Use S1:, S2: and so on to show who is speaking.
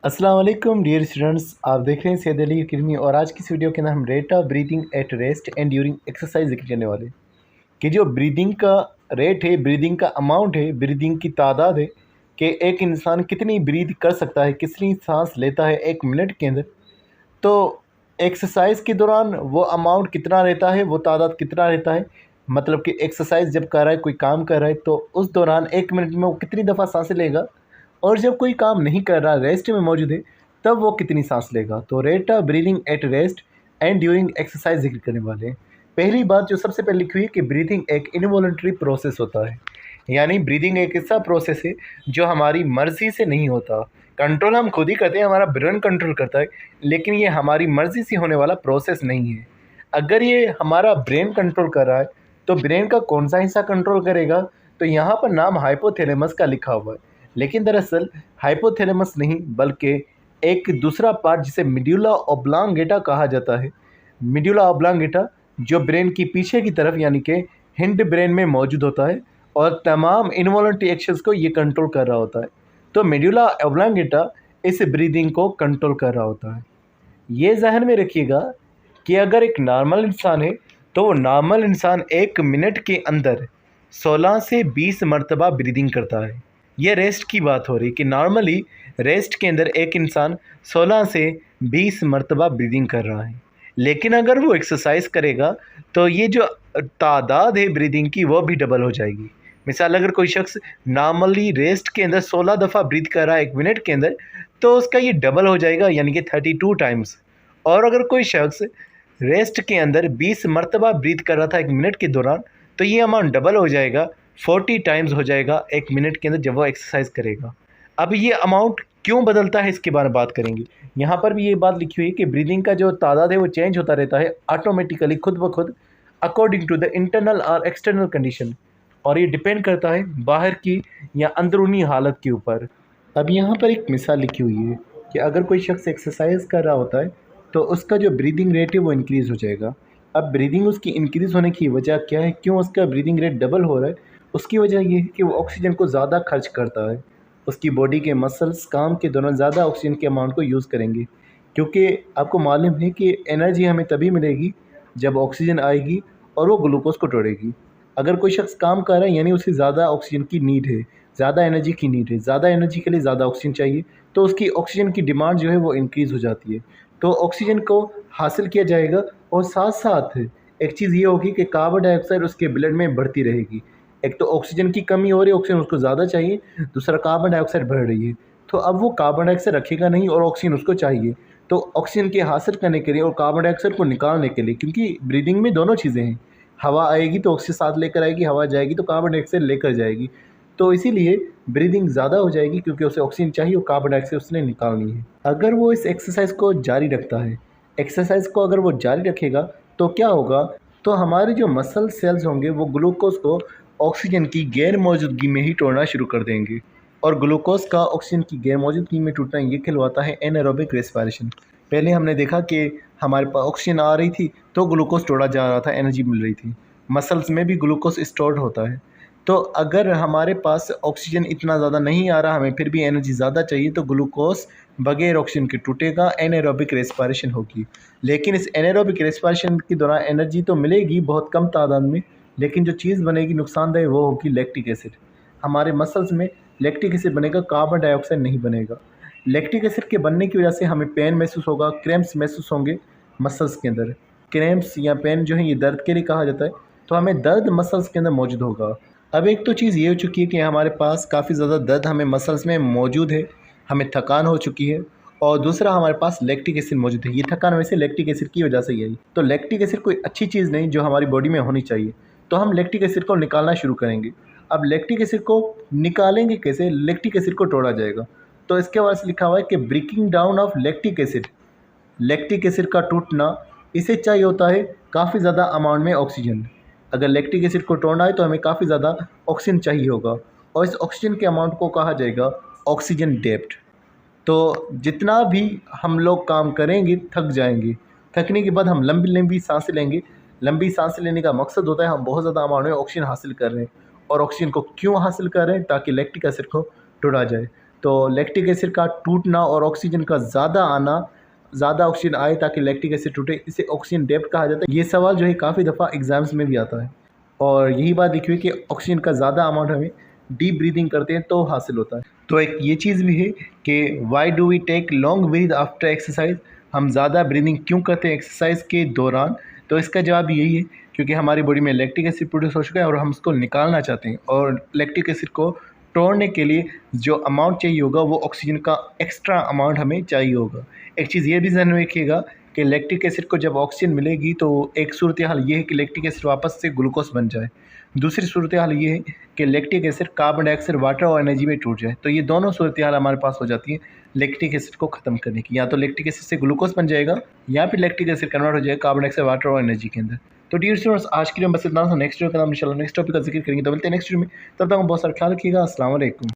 S1: अस्सलाम वालेकुम dear students, आप देख रहे हैं सैयद अली अकेडमी। और आज की इस वीडियो के अंदर हम rate of breathing at rest and during exercise जिक्र करने वाले हैं कि जो ब्रीदिंग का रेट है, ब्रीदिंग का अमाउंट है, ब्रीदिंग की तादाद है कि एक इंसान कितनी ब्रीद कर सकता है, कितनी सांस लेता है एक मिनट के अंदर। तो एक्सरसाइज के दौरान वो अमाउंट कितना रहता है, वो तादाद कितना रहता है, मतलब कि एक्सरसाइज जब कर रहा है, कोई काम कर रहा है, तो उस दौरान एक मिनट में वो कितनी दफ़ा सांसें लेगा, और जब कोई काम नहीं कर रहा, रेस्ट में मौजूद है, तब वो कितनी सांस लेगा। तो rate of breathing at rest and during exercise जिक्र करने वाले हैं। पहली बात जो सबसे पहले लिखी हुई है कि ब्रीदिंग एक इनवॉलंटरी प्रोसेस होता है, यानी ब्रीदिंग एक ऐसा प्रोसेस है जो हमारी मर्ज़ी से नहीं होता। कंट्रोल हम खुद ही करते हैं, हमारा ब्रेन कंट्रोल करता है, लेकिन ये हमारी मर्ज़ी से होने वाला प्रोसेस नहीं है। अगर ये हमारा ब्रेन कंट्रोल कर रहा है, तो ब्रेन का कौन सा हिस्सा कंट्रोल करेगा? तो यहाँ पर नाम हाइपोथैलेमस का लिखा हुआ है, लेकिन दरअसल हाइपोथैलेमस नहीं, बल्कि एक दूसरा पार्ट जिसे मिड्यूला ऑब्लांगेटा कहा जाता है। मिड्यूला ऑब्लांगेटा जो ब्रेन की पीछे की तरफ यानी कि हिंड ब्रेन में मौजूद होता है और तमाम इनवॉलंटरी एक्शंस को ये कंट्रोल कर रहा होता है। तो मिड्यूला ऑब्लांगेटा इस ब्रीदिंग को कंट्रोल कर रहा होता है। ये ज़हन में रखिएगा कि अगर एक नॉर्मल इंसान है, तो वो नॉर्मल इंसान एक मिनट के अंदर 16 से 20 मरतबा ब्रीदिंग करता है। ये रेस्ट की बात हो रही कि नॉर्मली रेस्ट के अंदर एक इंसान 16 से 20 मरतबा ब्रीदिंग कर रहा है। लेकिन अगर वो एक्सरसाइज करेगा, तो ये जो तादाद है ब्रीदिंग की, वो भी डबल हो जाएगी। मिसाल, अगर कोई शख्स नॉर्मली रेस्ट के अंदर 16 दफ़ा ब्रीथ कर रहा है एक मिनट के अंदर, तो उसका ये डबल हो जाएगा, यानी कि 32 टाइम्स। और अगर कोई शख्स रेस्ट के अंदर 20 मरतबा ब्रीथ कर रहा था एक मिनट के दौरान, तो ये अमाउंट डबल हो जाएगा, 40 टाइम्स हो जाएगा एक मिनट के अंदर जब वो एक्सरसाइज करेगा। अब ये अमाउंट क्यों बदलता है, इसके बारे में बात करेंगे। यहाँ पर भी ये बात लिखी हुई है कि ब्रीदिंग का जो तादाद है वो चेंज होता रहता है ऑटोमेटिकली, खुद ब खुद, अकॉर्डिंग टू द इंटरनल और एक्सटर्नल कंडीशन, और ये डिपेंड करता है बाहर की या अंदरूनी हालत के ऊपर। अब यहाँ पर एक मिसाल लिखी हुई है कि अगर कोई शख्स एक्सरसाइज कर रहा होता है, तो उसका जो ब्रीदिंग रेट है वो इंक्रीज़ हो जाएगा। अब ब्रीदिंग उसकी इंक्रीज़ होने की वजह क्या है, क्यों उसका ब्रीदिंग रेट डबल हो रहा है? उसकी वजह ये है कि वो ऑक्सीजन को ज़्यादा खर्च करता है। उसकी बॉडी के मसल्स काम के दौरान ज़्यादा ऑक्सीजन के अमाउंट को यूज़ करेंगे, क्योंकि आपको मालूम है कि एनर्जी हमें तभी मिलेगी जब ऑक्सीजन आएगी और वो ग्लूकोज़ को तोड़ेगी। अगर कोई शख्स काम कर रहा है, यानी उसे ज़्यादा ऑक्सीजन की नीड है, ज़्यादा एनर्जी की नीड है, ज़्यादा एनर्जी के लिए ज़्यादा ऑक्सीजन चाहिए, तो उसकी ऑक्सीजन की डिमांड जो है वो इंक्रीज़ हो जाती है। तो ऑक्सीजन को हासिल किया जाएगा, और साथ साथ एक चीज़ ये होगी कि कार्बन डाइऑक्साइड उसके ब्लड में बढ़ती रहेगी। एक तो ऑक्सीजन की कमी हो रही है, ऑक्सीजन उसको ज़्यादा चाहिए, दूसरा कार्बन डाइऑक्साइड बढ़ रही है। तो अब वो कार्बन डाइऑक्साइड रखेगा नहीं और ऑक्सीजन उसको चाहिए। तो ऑक्सीजन के हासिल करने के लिए और कार्बन डाइऑक्साइड को निकालने के लिए, क्योंकि ब्रीदिंग में दोनों चीज़ें हैं, हवा आएगी तो ऑक्सीजन साथ लेकर आएगी, हवा जाएगी तो कार्बन डाइऑक्साइड लेकर जाएगी। तो इसीलिए ब्रीदिंग ज़्यादा हो जाएगी, क्योंकि उसे ऑक्सीजन चाहिए और कार्बन डाइऑक्साइड उसने निकालनी है। अगर वो इस एक्सरसाइज को जारी रखता है, एक्सरसाइज को अगर वो जारी रखेगा, तो क्या होगा? तो हमारे जो मसल सेल्स होंगे वो ग्लूकोज़ को ऑक्सीजन की गैर मौजूदगी में ही तोड़ना शुरू कर देंगे, और ग्लूकोज़ का ऑक्सीजन की गैर मौजूदगी में टूटना ये कहलवाता है एनारोबिक रेस्पिरेशन। पहले हमने देखा कि हमारे पास ऑक्सीजन आ रही थी तो ग्लूकोज़ तोड़ा जा रहा था, एनर्जी मिल रही थी। मसल्स में भी ग्लूकोज़ स्टोर्ड होता है। तो अगर हमारे पास ऑक्सीजन इतना ज़्यादा नहीं आ रहा, हमें फिर भी एनर्जी ज़्यादा चाहिए, तो ग्लूकोज़ बगैर ऑक्सीजन के टूटेगा, एनारोबिक रेस्पिरेशन होगी। लेकिन इस एनारोबिक रेस्पिरेशन के दौरान एनर्जी तो मिलेगी बहुत कम तादाद में, लेकिन जो चीज़ बनेगी नुकसानदेह वो होगी लैक्टिक एसिड। हमारे मसल्स में लैक्टिक एसिड बनेगा, कार्बन डाइऑक्साइड नहीं बनेगा। लैक्टिक एसिड के बनने की वजह से हमें पेन महसूस होगा, क्रैम्प्स महसूस होंगे मसल्स के अंदर। क्रैम्प्स या पेन जो है ये दर्द के लिए कहा जाता है, तो हमें दर्द मसल्स के अंदर मौजूद होगा। अब एक तो चीज़ ये हो चुकी है कि हमारे पास काफ़ी ज़्यादा दर्द हमें मसल्स में मौजूद है, हमें थकान हो चुकी है, और दूसरा हमारे पास लैक्टिक एसिड मौजूद है। ये थकान वैसे लैक्टिक एसिड की वजह से ही आई। तो लैक्टिक एसिड कोई अच्छी चीज़ नहीं जो हमारी बॉडी में होनी चाहिए, तो हम लैक्टिक एसिड को निकालना शुरू करेंगे। अब लैक्टिक एसिड को निकालेंगे कैसे? लैक्टिक एसिड को तोड़ा जाएगा। तो इसके बाद लिखा हुआ है कि breaking down of lactic acid. Lactic acid का टूटना, इसे चाहिए होता है काफ़ी ज़्यादा अमाउंट में ऑक्सीजन। अगर लैक्टिक एसिड को तोड़ना है तो हमें काफ़ी ज़्यादा ऑक्सीजन चाहिए होगा, और इस ऑक्सीजन के अमाउंट को कहा जाएगा ऑक्सीजन डेप्थ। तो जितना भी हम लोग काम करेंगे थक जाएंगे, थकने के बाद हम लंबी लंबी सांसें लेंगे। लंबी सांसें लेने का मकसद होता है हम बहुत ज़्यादा अमाउंट में ऑक्सीजन हासिल कर रहे हैं, और ऑक्सीजन को क्यों हासिल कर रहे हैं? ताकि लैक्टिक एसिड को तोड़ा जाए। तो लैक्टिक एसिड का टूटना और ऑक्सीजन का ज़्यादा आना, ज़्यादा ऑक्सीजन आए ताकि लैक्टिक एसिड टूटे, इसे ऑक्सीजन डेप्थ कहा जाता है। ये सवाल जो है काफ़ी दफ़ा एग्ज़ाम्स में भी आता है और यही बात देखी हुई कि ऑक्सीजन का ज़्यादा अमाउंट हमें डीप ब्रीदिंग करते हैं तो हासिल होता है। तो एक ये चीज़ भी है कि why do we take long breath after exercise, हम ज़्यादा ब्रीदिंग क्यों करते हैं एक्सरसाइज के दौरान। तो इसका जवाब यही है क्योंकि हमारी बॉडी में लैक्टिक एसिड प्रोड्यूस हो चुका है और हम उसको निकालना चाहते हैं, और लैक्टिक एसिड को तोड़ने के लिए जो अमाउंट चाहिए होगा वो ऑक्सीजन का एक्स्ट्रा अमाउंट हमें चाहिए होगा। एक चीज़ ये भी ध्यान में रखिएगा कि लैक्टिक एसिड को जब ऑक्सीजन मिलेगी तो एक सूरत हाल ये है कि लैक्टिक एसिड वापस से ग्लूकोज बन जाए। दूसरी सूरत हाल ये है कि lactic acid carbon dioxide, water और एनर्जी में टूट जाए। तो ये दोनों सूरत हाल हमारे पास हो जाती है लैक्टिक एसिड को ख़त्म करने की। या तो लैक्टिक एसिड से ग्लूकोज बन जाएगा या फिर लैक्टिक एसिड कन्वर्ट हो जाएगा कार्बन डाइऑक्साइड, वाटर और एनर्जी के अंदर। तो डियर स्टूडेंट्स, आज के लिए बस इतना था। नेक्स्ट वीडियो का हम इंशाल्लाह नेक्स्ट टॉपिक का जिक्र करेंगे। तो मिलते हैं नेक्स्ट वीडियो में, तब तक बहुत सारा ख्याल रखिएगा। अस्सलाम वालेकुम।